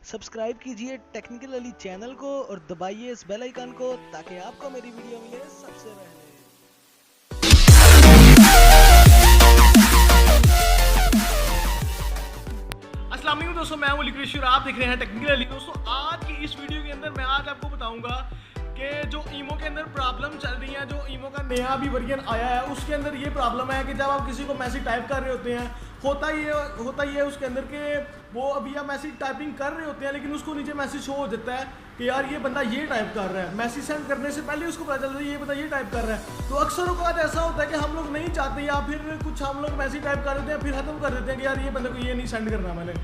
Subscribe कीजिए technical Ali channel को और दबाइए इस बेल आइकन को ताकि आपको मेरी वीडियो मिले सबसे पहले। अस्सलाम वालेकुम दोस्तों, मैं हूं लिक्रिश और आप देख रहे हैं टेक्निकल अली। दोस्तों आज की इस वीडियो के अंदर मैं आज आपको बताऊंगा कि जो ईमो के अंदर प्रॉब्लम चल रही है, जो ईमो का नया भी वर्जन आया है उसके अंदर ये प्रॉब्लम है कि जब आप किसी को मैसेज टाइप कर रहे होते हैं, होता ये है उसके अंदर कि वो अभी आप मैसेज टाइपिंग कर रहे होते हैं लेकिन उसको नीचे मैसेज शो हो जाता है कि यार ये बंदा ये टाइप कर रहा है। मैसेज सेंड करने से पहले उसको पता चलता है ये बंदा ये टाइप कर रहा है। तो अक्सर औकात ऐसा होता है कि हम लोग नहीं चाहते या फिर कुछ हम लोग मैसेज टाइप कर देते हैं फिर खत्म कर देते हैं कि यार ये बंदे को ये नहीं सेंड करना, मैंने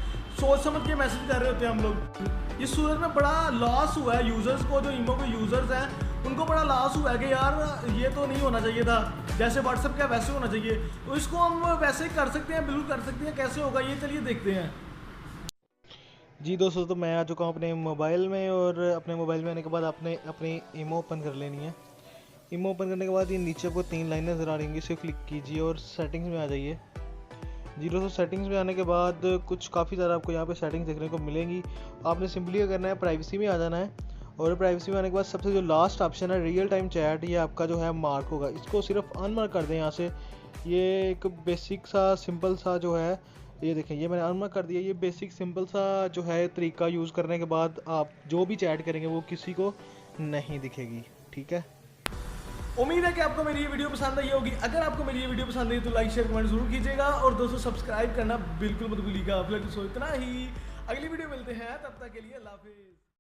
सोच समझ के मैसेज कर रहे होते हैं हम लोग। इस सूरत में बड़ा लॉस हुआ है यूज़र्स को, जो ईमो के यूज़र्स हैं उनको बड़ा लॉस हुआ है कि यार ये तो नहीं होना चाहिए था, जैसे व्हाट्सएप का वैसे होना चाहिए। तो इसको हम वैसे कर सकते हैं, बिल्कुल कर सकते हैं। कैसे होगा ये चलिए देखते हैं। जी दोस्तों, तो मैं आ चुका हूँ अपने मोबाइल में और अपने मोबाइल में आने के बाद आपने अपनी ईमो ओपन कर लेनी है। ईमो ओपन करने के बाद ये नीचे आपको 3 लाइनें नज़र आ रही होंगी, इसे क्लिक कीजिए और सेटिंग्स में आ जाइए। जी दोस्तों, सेटिंग्स में आने के बाद कुछ काफ़ी ज़्यादा आपको यहाँ पे सेटिंग्स देखने को मिलेंगी। आपने सिंपली क्या करना है, प्राइवेसी में आ जाना है और प्राइवेसी में आने के बाद सबसे जो लास्ट ऑप्शन है रियल टाइम चैट, ये आपका जो है मार्क होगा, इसको सिर्फ अनमार्क कर दें यहाँ से। ये एक बेसिक सा सिंपल सा जो है, ये देखें ये मैंने अनमार्क कर दिया। ये बेसिक सिंपल सा जो है तरीका यूज़ करने के बाद आप जो भी चैट करेंगे वो किसी को नहीं दिखेगी, ठीक है। उम्मीद है कि आपको मेरी ये वीडियो पसंद आई होगी। अगर आपको मेरी ये वीडियो पसंद आई तो लाइक शेयर कमेंट जरूर कीजिएगा और दोस्तों सब्सक्राइब करना बिल्कुल मत भूलिएगा। आप लोग सो इतना ही, अगली वीडियो मिलते हैं, तब तक के लिए अल्लाह हाफिज़।